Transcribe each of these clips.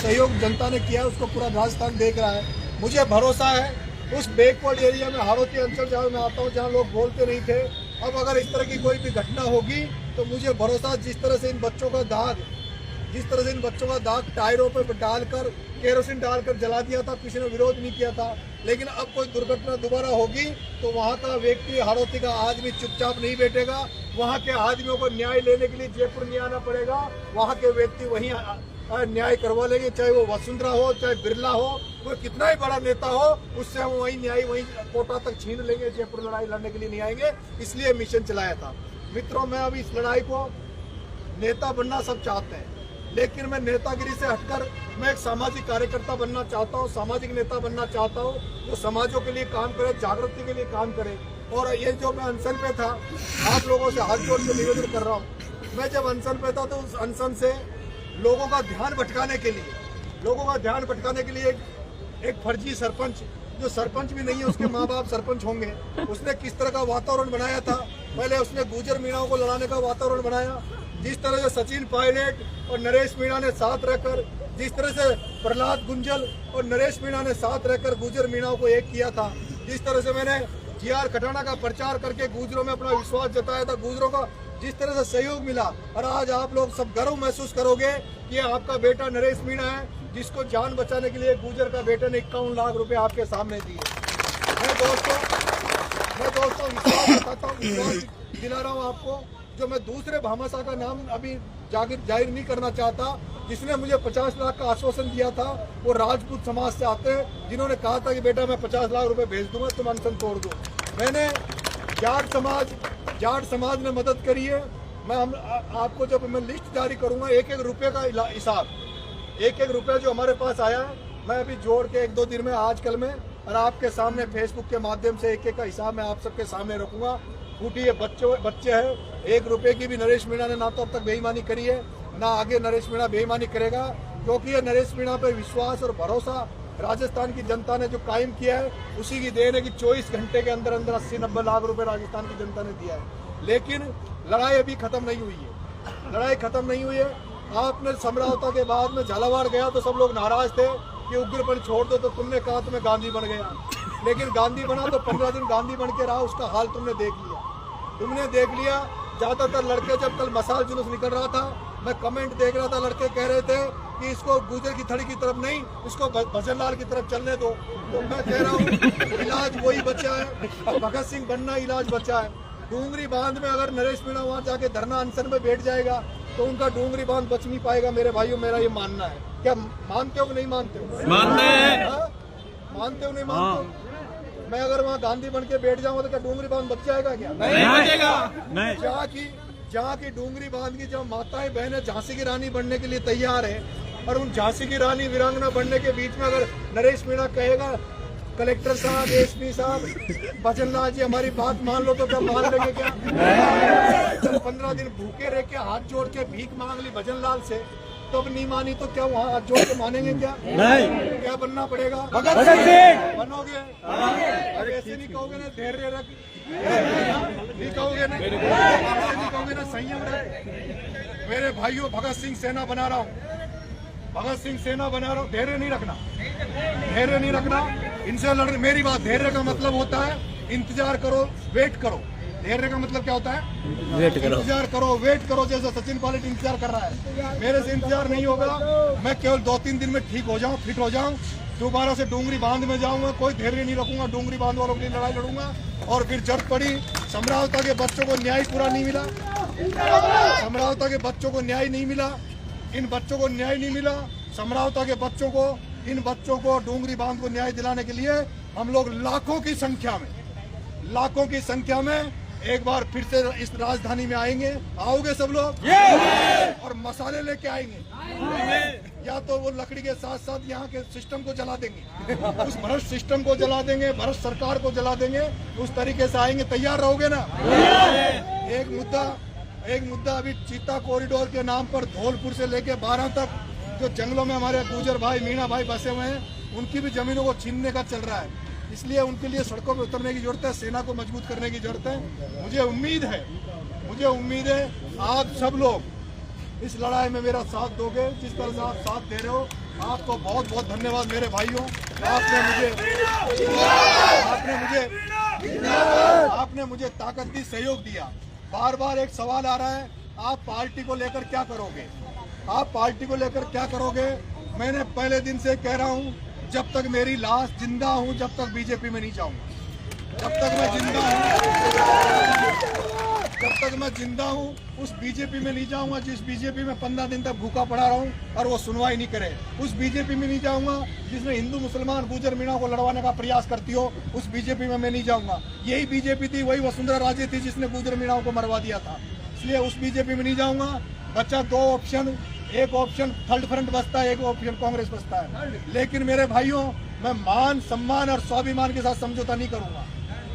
सहयोग जनता ने किया है उसको पूरा राजस्थान देख रहा है। मुझे भरोसा है उस बैकवर्ड एरिया में हाड़ौती अंचल जहाँ मैं आता हूँ, जहाँ लोग बोलते नहीं थे, अब अगर इस तरह की कोई भी घटना होगी तो मुझे भरोसा, जिस तरह से इन बच्चों का दाग टायरों पर डालकर, केरोसिन डालकर जला दिया था, किसी ने विरोध नहीं किया था, लेकिन अब कोई दुर्घटना दोबारा होगी तो वहाँ का व्यक्ति, हाड़ौती का आदमी चुपचाप नहीं बैठेगा। वहाँ के आदमियों को न्याय लेने के लिए जयपुर नहीं आना पड़ेगा, वहाँ के व्यक्ति वहीं न्याय करवा लेंगे, चाहे वो वसुंधरा हो, चाहे बिरला हो, वो कितना ही बड़ा नेता हो, उससे हम वहीं न्याय, वहीं कोटा तक छीन लेंगे। जयपुर लड़ाई लड़ने के लिए नहीं आएंगे, इसलिए मिशन चलाया था। मित्रों, मैं अब इस लड़ाई को, नेता बनना सब चाहते हैं, लेकिन मैं नेतागिरी से हटकर मैं एक सामाजिक कार्यकर्ता बनना चाहता हूँ, सामाजिक नेता बनना चाहता हूँ, जो समाजों के लिए काम करे, जागृति के लिए काम करे। और ये जो मैं अनशन पे था, आप लोगों से हाथ जोड़ के निवेदन कर रहा हूँ, मैं जब अनशन पे था तो उस अनशन से लोगों का ध्यान भटकाने के लिए एक फर्जी सरपंच, जो सरपंच भी नहीं है, उसके माँ बाप सरपंच होंगे, उसने किस तरह का वातावरण बनाया था। पहले उसने गुर्जर मीणाओं को लड़ाने का वातावरण बनाया, जिस तरह से सचिन पायलट और नरेश मीणा ने साथ रहकर, जिस तरह से प्रहलाद गुंजल और नरेश मीणा ने साथ रहकर गुर्जर मीणाओं को एक किया था, जिस तरह से मैंने जीआर खटाना का प्रचार करके गुर्जरों में अपना विश्वास जताया था, गुर्जरों का जिस तरह से सहयोग मिला, और आज आप लोग सब गर्व महसूस करोगे कि आपका बेटा नरेश मीणा है, जिसको जान बचाने के लिए गुर्जर का बेटे ने 51 लाख रुपए आपके सामने दिए। मैं दोस्तों विश्वास बताता हूँ, विश्वास दिला रहा हूँ आपको। जो मैं दूसरे भामाशाह का नाम अभी जाहिर नहीं करना चाहता, जिसने मुझे 50 लाख का आश्वासन दिया था, वो राजपूत समाज से आते हैं, जिन्होंने कहा था कि बेटा मैं 50 लाख रुपए भेज दूंगा, तुम अनशन तोड़ दो। मैंने जाट समाज ने मदद करी है। मैं आपको जब मैं लिस्ट जारी करूंगा, एक रुपये का हिसाब, एक रुपया जो हमारे पास आया है, मैं अभी जोड़ के 1-2 दिन में, आजकल में, और आपके सामने फेसबुक के माध्यम से एक का हिसाब मैं आप सबके सामने रखूंगा। फूटी ये बच्चे हैं, 1 रुपये की भी नरेश मीणा ने ना तो अब तक बेईमानी करी है, ना आगे नरेश मीणा बेईमानी करेगा, क्योंकि ये नरेश मीणा पे विश्वास और भरोसा राजस्थान की जनता ने जो कायम किया है, उसी की देन है कि 24 घंटे के अंदर 80-90 लाख रुपए राजस्थान की जनता ने दिया है। लेकिन लड़ाई अभी खत्म नहीं हुई है। आपने समझौता के बाद में झालावाड़ गया तो सब लोग नाराज थे कि उग्रपन छोड़ दो, तो तुमने कहा तो मैं गांधी बन गया, लेकिन गांधी बना तो 15 दिन गांधी बन के रहा, उसका हाल तुमने देख लिया। ज्यादातर लड़के, जब कल मसाल जुलूस निकल रहा था, मैं कमेंट देख रहा था, लड़के कह रहे थे कि इसको गुर्जर की थड़ी की तरफ नहीं, इसको भजन लाल की तरफ चलने दो। तो मैं कह रहा हूँ इलाज वही बचा है, भगत सिंह बनना इलाज बचा है। डूंगरी बांध में अगर नरेश मीणा वहाँ जाके धरना अनशन में बैठ जाएगा तो उनका डूंगरी बांध बच नहीं पाएगा। मेरे भाइयों, मेरा ये मानना है। क्या मानते हो कि नहीं मानते हो? मानते हैं। मानते हो नहीं मानते हो? मैं अगर वहाँ गांधी बन के बैठ जाऊंगा तो क्या डूंगरी बांध बच जाएगा? क्या नहीं बचेगा। जहाँ की डूंगरी बांध की जब माताएं बहनें झांसी की रानी बनने के लिए तैयार है, और उन झांसी की रानी वीरांगना बनने के बीच में अगर नरेश मीणा कहेगा कलेक्टर साहब, एसपी साहब, भजन लाल जी हमारी बात मान लो, तो क्या मान लेंगे? क्या 15 दिन भूखे रह के हाथ जोड़ के भीख मांग ली भजन लाल से, तो अब नहीं मानी तो क्या वहाँ हाथ जोड़ के मानेंगे? क्या नहीं, क्या बनना पड़ेगा? भगत सिंह बनोगे। अब ऐसे नहीं कहोगे ना, धैर्य रख, नहीं कहोगे ना, ऐसे नहीं कहोगे ना, संयम रख। मेरे भाइयों, भगत सिंह सेना बना रहा हूँ, धैर्य नहीं रखना, इनसे लड़। मेरी बात, धैर्य का मतलब होता है इंतजार करो, वेट करो। धैर्य का मतलब क्या होता है? इंतजार करो, वेट करो, जैसे सचिन पायलट इंतजार कर रहा है। मेरे से इंतजार नहीं होगा, मैं केवल 2-3 दिन में ठीक हो जाऊं, फिट हो जाऊं, दोबारा से डूंगरी बांध में जाऊंगा, कोई धैर्य नहीं रखूंगा, डूंगरी बांध वालों के लिए लड़ाई लड़ूंगा। और फिर जरूरत पड़ी, समरावता के बच्चों को न्याय पूरा नहीं मिला, समरावता के बच्चों को न्याय नहीं मिला, इन बच्चों को न्याय नहीं मिला, समरावता के बच्चों को, इन बच्चों को डूंगरी बांध को न्याय दिलाने के लिए हम लोग लाखों की संख्या में एक बार फिर से इस राजधानी में आएंगे। आओगे सब लोग? और मसाले लेके आएंगे, या तो वो लकड़ी के साथ साथ यहाँ के सिस्टम को जला देंगे, उस भ्रष्ट सिस्टम को जला देंगे, भ्रष्ट सरकार को जला देंगे, उस तरीके से आएंगे। तैयार रहोगे ना? एक मुद्दा अभी चीता कॉरिडोर के नाम पर धौलपुर से लेके 12 तक जो जंगलों में हमारे गुर्जर भाई, मीणा भाई बसे हुए हैं, उनकी भी जमीनों को छीनने का चल रहा है। इसलिए उनके लिए सड़कों पर उतरने की जरूरत है, सेना को मजबूत करने की जरूरत है। मुझे उम्मीद है आप सब लोग इस लड़ाई में मेरा साथ दोगे। जिस तरह से आप साथ दे रहे हो, आपको बहुत बहुत धन्यवाद मेरे भाइयों। आपने मुझे ताकत दी, सहयोग दिया। बार बार एक सवाल आ रहा है, आप पार्टी को लेकर क्या करोगे? आप पार्टी को लेकर क्या करोगे? मैंने पहले दिन से कह रहा हूँ, जब तक मेरी लाश जिंदा हूँ, जब तक बीजेपी में नहीं जाऊंगा। जब तक मैं जिंदा हूँ उस बीजेपी में नहीं जाऊंगा जिस बीजेपी में 15 दिन तक भूखा पड़ा रहा हूँ और वो सुनवाई नहीं करे। उस बीजेपी में नहीं जाऊंगा जिसमें हिंदू मुसलमान गुजर मीणा को लड़वाने का प्रयास करती हो, उस बीजेपी में मैं नहीं जाऊंगा। यही बीजेपी थी, वही वसुंधरा राजे थी जिसने गुजर मीणाओं को मरवा दिया था। इसलिए उस बीजेपी में नहीं जाऊंगा। बच्चा दो ऑप्शन, एक ऑप्शन थर्ड फ्रंट बचता है, एक ऑप्शन कांग्रेस बचता है। लेकिन मेरे भाइयों, मैं मान सम्मान और स्वाभिमान के साथ समझौता नहीं करूंगा।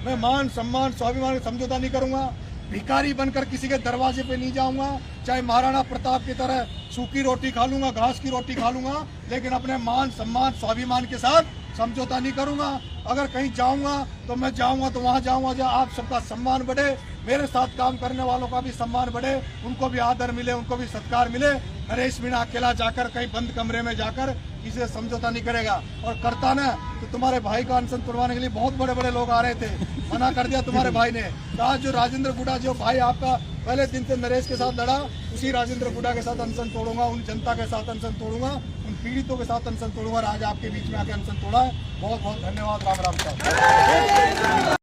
मैं मान सम्मान स्वाभिमान का समझौता नहीं करूंगा। भिखारी बनकर किसी के दरवाजे पे नहीं जाऊंगा। चाहे महाराणा प्रताप की तरह सूखी रोटी खा लूंगा, घास की रोटी खा लूंगा, लेकिन अपने मान सम्मान स्वाभिमान के साथ समझौता नहीं करूंगा। अगर कहीं जाऊंगा तो मैं जाऊंगा तो वहां जाऊंगा जहां आप सबका सम्मान बढ़े, मेरे साथ काम करने वालों का भी सम्मान बढ़े, उनको भी आदर मिले, उनको भी सत्कार मिले। नरेश मीणा अकेला जाकर कहीं बंद कमरे में जाकर किसी से समझौता नहीं करेगा। और करता ना तो तुम्हारे भाई का अनशन तोड़वाने के लिए बहुत बड़े बड़े लोग आ रहे थे, मना कर दिया तुम्हारे भाई ने। आज जो राजेंद्र गुडा, जो भाई आपका पहले दिन से नरेश के साथ लड़ा, उसी राजेंद्र गुडा के साथ अनशन तोड़ूंगा, उन जनता के साथ अनशन तोड़ूंगा, उन पीड़ितों के साथ अनशन तोड़ूंगा। आज आपके बीच में आके अनशन तोड़ा है। बहुत बहुत धन्यवाद। राम राम साहब।